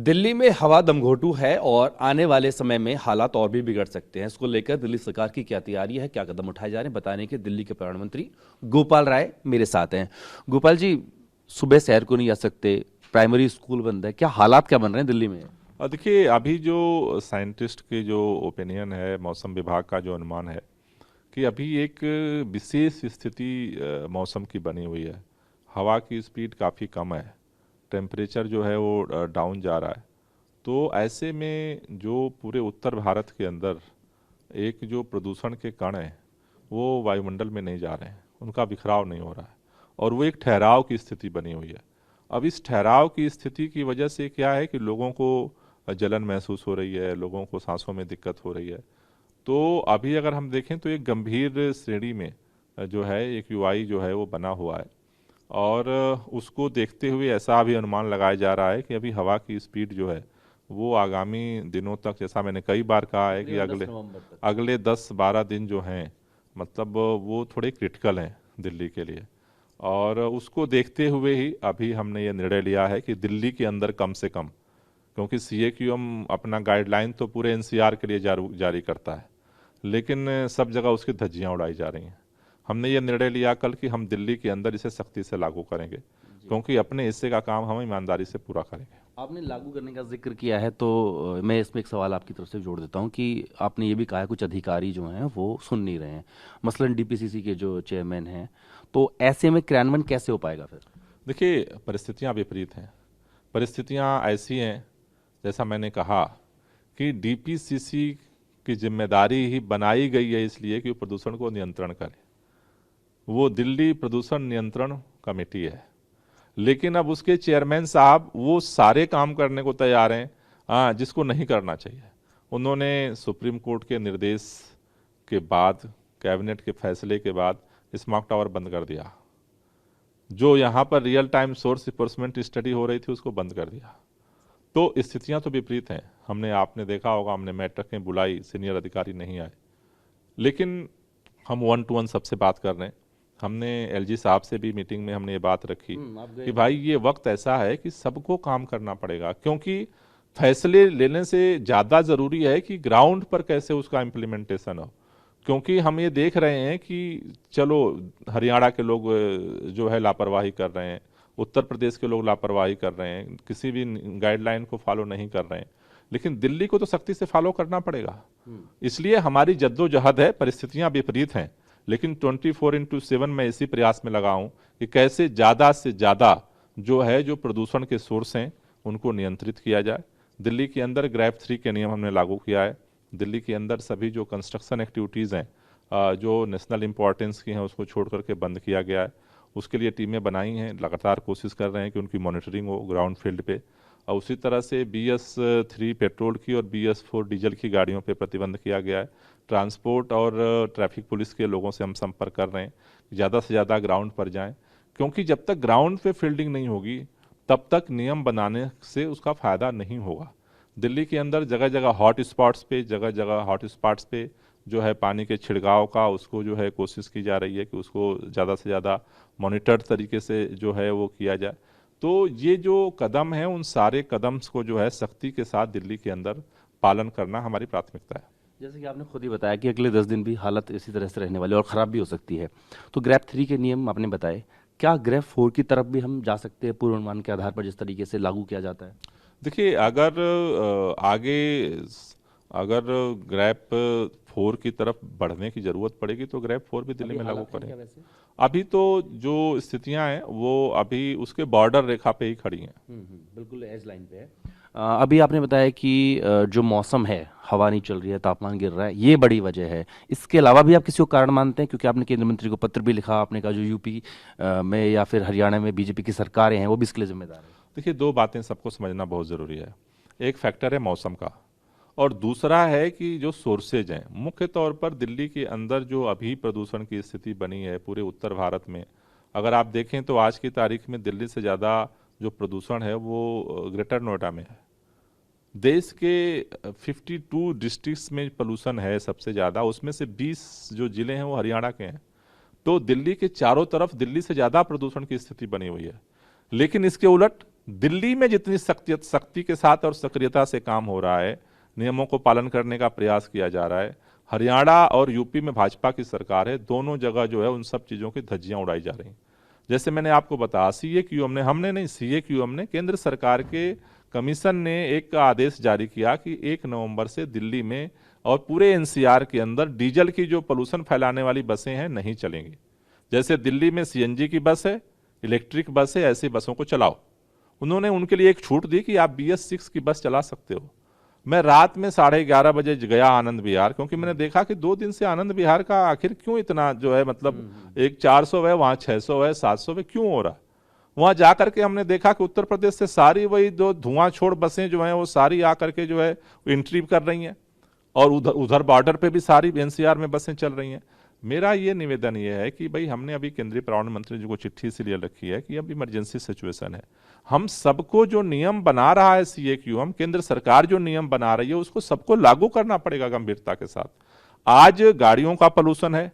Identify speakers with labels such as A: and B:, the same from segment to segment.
A: दिल्ली में हवा दमघोंटू है और आने वाले समय में हालात और भी बिगड़ सकते हैं। इसको लेकर दिल्ली सरकार की क्या तैयारी है, क्या कदम उठाए जा रहे हैं, बताने के दिल्ली के प्रधानमंत्री गोपाल राय मेरे साथ हैं। गोपाल जी, सुबह सैर को नहीं जा सकते, प्राइमरी स्कूल बंद है, क्या हालात क्या बन रहे हैं दिल्ली में?
B: और देखिए, अभी जो साइंटिस्ट के जो ओपिनियन है, मौसम विभाग का जो अनुमान है कि अभी एक विशेष स्थिति मौसम की बनी हुई है। हवा की स्पीड काफ़ी कम है, टेम्परेचर जो है वो डाउन जा रहा है। तो ऐसे में जो पूरे उत्तर भारत के अंदर एक जो प्रदूषण के कण हैं वो वायुमंडल में नहीं जा रहे हैं, उनका बिखराव नहीं हो रहा है और वो एक ठहराव की स्थिति बनी हुई है। अब इस ठहराव की स्थिति की वजह से क्या है कि लोगों को जलन महसूस हो रही है, लोगों को सांसों में दिक्कत हो रही है। तो अभी अगर हम देखें तो एक गंभीर श्रेणी में जो है एक यूआई जो है वो बना हुआ है और उसको देखते हुए ऐसा अभी अनुमान लगाया जा रहा है कि अभी हवा की स्पीड जो है वो आगामी दिनों तक, जैसा मैंने कई बार कहा है कि
A: तकरीबन 10
B: अगले
A: नवंबर तक।
B: अगले 10-12 दिन जो हैं, मतलब वो थोड़े क्रिटिकल हैं दिल्ली के लिए। और उसको देखते हुए ही अभी हमने ये निर्णय लिया है कि दिल्ली के अंदर कम से कम, क्योंकि सीएक्यूएम अपना गाइडलाइन तो पूरे एनसीआर के लिए जारी करता है, लेकिन सब जगह उसकी धज्जियां उड़ाई जा रही हैं। हमने ये निर्णय लिया कल कि हम दिल्ली के अंदर इसे सख्ती से लागू करेंगे,
A: जी,
B: क्योंकि अपने हिस्से का काम हम ईमानदारी से पूरा करेंगे।
A: आपने लागू करने का जिक्र किया है तो मैं इसमें एक सवाल आपकी तरफ से जोड़ देता हूं कि आपने ये भी कहा है कुछ अधिकारी जो हैं वो सुन नहीं रहे हैं, मसलन डीपीसीसी के जो चेयरमैन हैं, तो ऐसे में क्रियान्वयन कैसे हो पाएगा फिर?
B: देखिए, परिस्थितियां विपरीत हैं। परिस्थितियां ऐसी हैं, जैसा मैंने कहा कि डीपीसीसी की जिम्मेदारी ही बनाई गई है इसलिए कि वो प्रदूषण को नियंत्रण करे। वो दिल्ली प्रदूषण नियंत्रण कमेटी है, लेकिन अब उसके चेयरमैन साहब वो सारे काम करने को तैयार हैं जिसको नहीं करना चाहिए। उन्होंने सुप्रीम कोर्ट के निर्देश के बाद, कैबिनेट के फैसले के बाद स्मॉग टावर बंद कर दिया। जो यहाँ पर real time source enforcement study हो रही थी उसको बंद कर दिया। तो स्थितियां तो विपरीत हैं। आपने देखा होगा, हमने बैठकें बुलाई, सीनियर अधिकारी नहीं आए, लेकिन हम 1 to 1 सबसे बात कर रहे हैं। हमने एलजी साहब से भी मीटिंग में हमने ये बात रखी
A: आप गए
B: कि
A: थे?
B: भाई ये वक्त ऐसा है कि सबको काम करना पड़ेगा, क्योंकि फैसले लेने से ज़्यादा ज़रूरी है कि ग्राउंड पर कैसे उसका इम्प्लीमेंटेशन हो। क्योंकि हम ये देख रहे हैं कि चलो, हरियाणा के लोग जो है लापरवाही कर रहे हैं, उत्तर प्रदेश के लोग लापरवाही कर रहे हैं, किसी भी गाइडलाइन को फॉलो नहीं कर रहे हैं, लेकिन दिल्ली को तो सख्ती से फॉलो करना पड़ेगा। इसलिए हमारी जद्दोजहद है। परिस्थितियां विपरीत हैं, लेकिन 24x7 मैं इसी प्रयास में लगा हूं कि कैसे ज़्यादा से ज़्यादा जो है जो प्रदूषण के सोर्स हैं उनको नियंत्रित किया जाए। दिल्ली के अंदर ग्रैप 3 के नियम हमने लागू किया है। दिल्ली के अंदर सभी जो कंस्ट्रक्शन एक्टिविटीज़ हैं जो नेशनल इंपॉर्टेंस की हैं उसको छोड़ करके बंद किया गया है। उसके लिए टीमें बनाई हैं, लगातार कोशिश कर रहे हैं कि उनकी मॉनिटरिंग हो ग्राउंड फील्ड पे। और उसी तरह से BS3 पेट्रोल की और BS4 डीजल की गाड़ियों पे प्रतिबंध किया गया है। ट्रांसपोर्ट और ट्रैफिक पुलिस के लोगों से हम संपर्क कर रहे हैं कि ज़्यादा से ज़्यादा ग्राउंड पर जाएं, क्योंकि जब तक ग्राउंड पे फील्डिंग नहीं होगी तब तक नियम बनाने से उसका फ़ायदा नहीं होगा। दिल्ली के अंदर जगह जगह हॉट स्पॉट्स पे जो है पानी के छिड़काव का, उसको जो है कोशिश की जा रही है कि उसको ज़्यादा से ज़्यादा मॉनिटर तरीके से जो है वो किया जाए। तो ये जो कदम है, उन सारे कदम को जो है सख्ती के साथ दिल्ली के अंदर पालन करना हमारी प्राथमिकता है।
A: जैसे कि आपने खुद ही बताया कि अगले 10 दिन भी हालत इसी तरह से रहने वाली और ख़राब भी हो सकती है, तो ग्रैप 3 के नियम आपने बताए, क्या ग्रैप 4 की तरफ भी हम जा सकते हैं पूर्वानुमान के आधार पर जिस तरीके से लागू किया जाता है?
B: देखिए, अगर आगे अगर ग्रैप 4 की तरफ बढ़ने की जरूरत पड़ेगी तो ग्रैप 4 भी दिल्ली
A: अभी
B: में लागू
A: हालत है
B: करें।
A: क्या वैसे?
B: अभी तो जो स्थितियां हैं वो अभी उसके बॉर्डर रेखा पे ही खड़ी हैं।
A: बिल्कुल एज लाइन पे है। अभी आपने बताया कि जो मौसम है, हवा नहीं चल रही है, तापमान गिर रहा है, ये बड़ी वजह है। इसके अलावा भी आप किसी को कारण मानते हैं? क्योंकि आपने केंद्रीय मंत्री को पत्र भी लिखा, आपने कहा जो यूपी में या फिर हरियाणा में बीजेपी की सरकारें हैं वो भी इसके लिए जिम्मेदार है।
B: देखिए, दो बातें सबको समझना बहुत ज़रूरी है। एक फैक्टर है मौसम का, और दूसरा है कि जो सोर्सेज हैं। मुख्य तौर पर दिल्ली के अंदर जो अभी प्रदूषण की स्थिति बनी है पूरे उत्तर भारत में, अगर आप देखें तो आज की तारीख में दिल्ली से ज़्यादा जो प्रदूषण है वो ग्रेटर नोएडा में है। देश के 52 डिस्ट्रिक्ट्स में पोल्यूशन है सबसे ज़्यादा, उसमें से 20 जो जिले हैं वो हरियाणा के हैं। तो दिल्ली के चारों तरफ दिल्ली से ज़्यादा प्रदूषण की स्थिति बनी हुई है। लेकिन इसके उलट दिल्ली में जितनी सख्ती के साथ और सक्रियता से काम हो रहा है, नियमों को पालन करने का प्रयास किया जा रहा है, हरियाणा और यूपी में भाजपा की सरकार है, दोनों जगह जो है उन सब चीज़ों की धज्जियां उड़ाई जा रही हैं। जैसे मैंने आपको बताया, सीए ने केंद्र सरकार के कमीशन ने एक आदेश जारी किया कि 1 नवंबर से दिल्ली में और पूरे एनसीआर के अंदर डीजल की जो पोल्यूशन फैलाने वाली बसें हैं नहीं चलेंगी। जैसे दिल्ली में सीएनजी की बस है, इलेक्ट्रिक बस है, ऐसी बसों को चलाओ। उन्होंने उनके लिए एक छूट दी कि आप BS6 की बस चला सकते हो। मैं रात में 11:30 बजे गया आनंद विहार, क्योंकि मैंने देखा कि 2 दिन से आनंद विहार का आखिर क्यों इतना जो है, मतलब एक 400 है, वहां 600 है, 700 है, क्यों हो रहा। वहां जाकर के हमने देखा कि उत्तर प्रदेश से सारी वही जो धुआं छोड़ बसें जो हैं वो सारी आकर के जो है एंट्री कर रही हैं, और उधर बॉर्डर पे भी सारी एनसीआर में बसें चल रही हैं। मेरा ये निवेदन ये है कि भाई, हमने अभी केंद्रीय पर्यावरण मंत्री जी को चिट्ठी इसलिए रखी है कि अब इमरजेंसी सिचुएशन है। हम सबको जो नियम बना रहा है CAQM, केंद्र सरकार जो नियम बना रही है उसको सबको लागू करना पड़ेगा गंभीरता के साथ। आज गाड़ियों का पोल्यूशन है,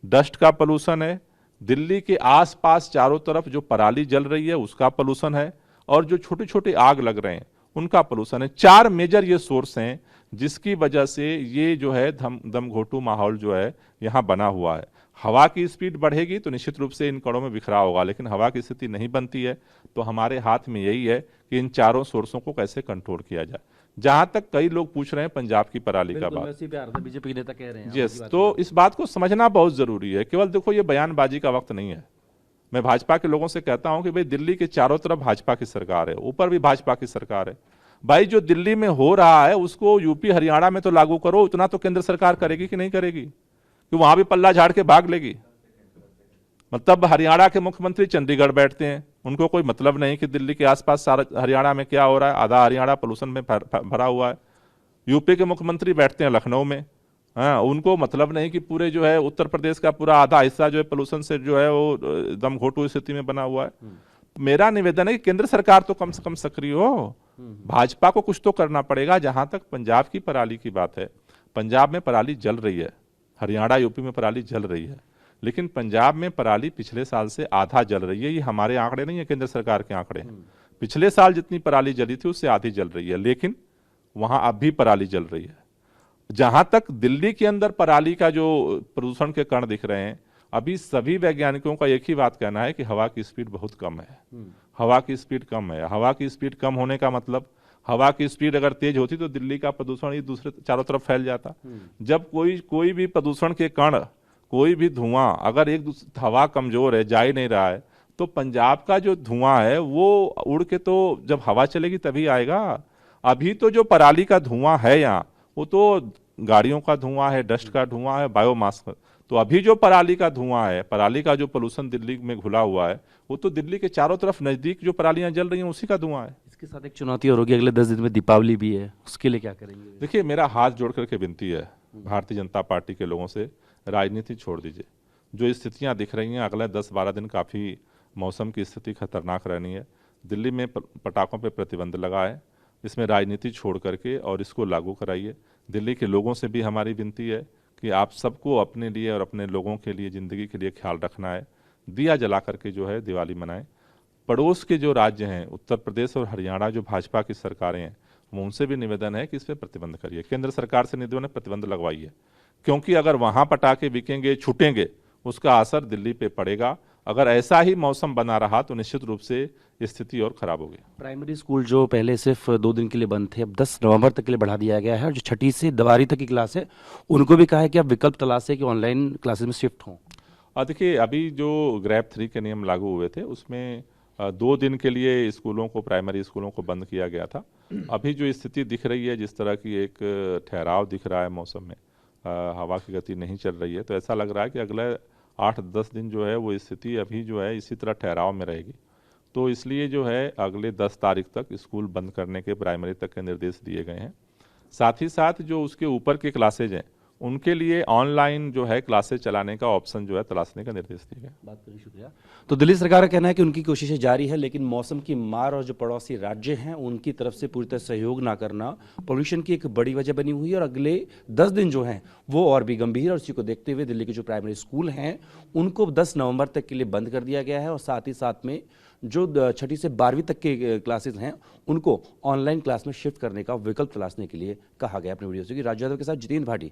B: डस्ट का पोल्यूशन है, दिल्ली के आसपास चारों तरफ जो पराली जल रही है उसका पोल्यूशन है, और जो छोटे छोटे आग लग रहे हैं उनका पोल्यूशन है। 4 मेजर ये सोर्स हैं जिसकी वजह से ये जो है दमघोटू माहौल जो है यहाँ बना हुआ है। हवा की स्पीड बढ़ेगी तो निश्चित रूप से इन कणों में बिखराव होगा, लेकिन हवा की स्थिति नहीं बनती है, तो हमारे हाथ में यही है कि इन चारों सोर्सों को कैसे कंट्रोल किया जाए। जहां तक कई लोग पूछ रहे हैं पंजाब की पराली का बात,
A: बीजेपी नेता कह रहे हैं
B: यस, तो इस बात को समझना बहुत जरूरी है। केवल देखो, ये बयानबाजी का वक्त नहीं है। मैं भाजपा के लोगों से कहता हूं कि भाई, दिल्ली के चारों तरफ भाजपा की सरकार है, ऊपर भी भाजपा की सरकार है। भाई, जो दिल्ली में हो रहा है उसको यूपी हरियाणा में तो लागू करो। उतना तो केंद्र सरकार करेगी कि नहीं करेगी, कि वहां भी पल्ला झाड़ के भाग लेगी। मतलब हरियाणा के मुख्यमंत्री चंडीगढ़ बैठते हैं, उनको कोई मतलब नहीं कि दिल्ली के आसपास सारा हरियाणा में क्या हो रहा है। आधा हरियाणा पोल्यूशन में भरा हुआ है। यूपी के मुख्यमंत्री बैठते हैं लखनऊ में, हाँ, उनको मतलब नहीं कि पूरे जो है उत्तर प्रदेश का पूरा आधा हिस्सा जो है पोल्यूशन से जो है वो दमघोटू स्थिति में बना हुआ है। मेरा निवेदन है कि केंद्र सरकार तो कम से कम सक्रिय हो, भाजपा को कुछ तो करना पड़ेगा। जहां तक पंजाब की पराली की बात है, पंजाब में पराली जल रही है, हरियाणा यूपी में पराली जल रही है, लेकिन पंजाब में पराली पिछले साल से आधा जल रही है। ये हमारे आंकड़े नहीं है, केंद्र सरकार के आंकड़े हैं। पिछले साल जितनी पराली जली थी उससे आधी जल रही है, लेकिन वहां अब भी पराली जल रही है। जहां तक दिल्ली के अंदर पराली का जो प्रदूषण के कण दिख रहे हैं, अभी सभी वैज्ञानिकों का एक ही बात कहना है कि हवा की स्पीड बहुत कम है। हवा की स्पीड कम है। हवा की स्पीड कम होने का मतलब, हवा की स्पीड अगर तेज होती तो दिल्ली का प्रदूषण ही दूसरे चारों तरफ फैल जाता। जब कोई भी प्रदूषण के कण, कोई भी धुआं अगर हवा कमजोर है, जा ही नहीं रहा है, तो पंजाब का जो धुआं है वो उड़ के तो जब हवा चलेगी तभी आएगा। अभी तो जो पराली का धुआं है यहाँ, वो तो गाड़ियों का धुआं है, डस्ट का धुआं है, बायोमास का। तो अभी जो पराली का धुआं है, पराली का जो पोल्यूशन दिल्ली में घुला हुआ है, वो तो दिल्ली के चारों तरफ नजदीक जो परालियां जल रही हैं उसी का धुआं है।
A: इसके साथ एक चुनौती और होगी, अगले 10 दिन में दीपावली भी है, उसके लिए क्या करेंगे?
B: देखिए, मेरा हाथ जोड़ करके विनती है भारतीय जनता पार्टी के लोगों से, राजनीति छोड़ दीजिए। जो स्थितियां दिख रही हैं, अगले 10-12 दिन काफ़ी मौसम की स्थिति खतरनाक रहनी है। दिल्ली में पटाखों पर प्रतिबंध लगा है, इसमें राजनीति छोड़ करके और इसको लागू कराइए। दिल्ली के लोगों से भी हमारी विनती है कि आप सबको अपने लिए और अपने लोगों के लिए, ज़िंदगी के लिए ख्याल रखना है। दिया जला करके जो है दिवाली मनाएं। पड़ोस के जो राज्य हैं, उत्तर प्रदेश और हरियाणा, जो भाजपा की सरकारें हैं, वो उनसे भी निवेदन है कि इस पर प्रतिबंध करिए। केंद्र सरकार से निवेदन है, प्रतिबंध लगवाइए, क्योंकि अगर वहाँ पटाखे बिकेंगे, छूटेंगे, उसका असर दिल्ली पे पड़ेगा। अगर ऐसा ही मौसम बना रहा तो निश्चित रूप से स्थिति और खराब होगी।
A: प्राइमरी स्कूल जो पहले सिर्फ 2 दिन के लिए बंद थे, अब 10 नवंबर तक के लिए बढ़ा दिया गया है, और जो 6ठी से 12वीं तक की क्लास है उनको भी कहा है कि आप विकल्प तलाशें कि ऑनलाइन क्लासेस में शिफ्ट हों।
B: और देखिए, अभी जो ग्रैप 3 के नियम लागू हुए थे उसमें 2 दिन के लिए स्कूलों को, प्राइमरी स्कूलों को बंद किया गया था। अभी जो स्थिति दिख रही है, जिस तरह की एक ठहराव दिख रहा है मौसम में, हवा की गति नहीं चल रही है, तो ऐसा लग रहा है कि अगले 8-10 दिन जो है वो स्थिति अभी जो है इसी तरह ठहराव में रहेगी। तो इसलिए जो है अगले 10 तारीख तक स्कूल बंद करने के प्राइमरी तक के निर्देश दिए गए हैं। साथ ही साथ जो उसके ऊपर के क्लासेज हैं उनके लिए ऑनलाइन जो है क्लासेज चलाने का ऑप्शन जो है तलाशने का निर्देश दिया गया।
A: बात करिए, शुक्रिया। तो दिल्ली सरकार का कहना है कि उनकी कोशिशें जारी है, लेकिन मौसम की मार और जो पड़ोसी राज्य हैं उनकी तरफ से पूरी तरह सहयोग ना करना पोल्यूशन की एक बड़ी वजह बनी हुई है, और अगले 10 दिन जो हैं वो और भी गंभीर। और इसी को देखते हुए दिल्ली के जो प्राइमरी स्कूल हैं उनको 10 नवंबर तक के लिए बंद कर दिया गया है, और साथ ही साथ में जो छठी से 12वीं तक के क्लासेस हैं उनको ऑनलाइन क्लास में शिफ्ट करने का विकल्प तलाशने के लिए कहा गया। अपने वीडियो से राजू यादव के साथ जितेंद्र भाटी।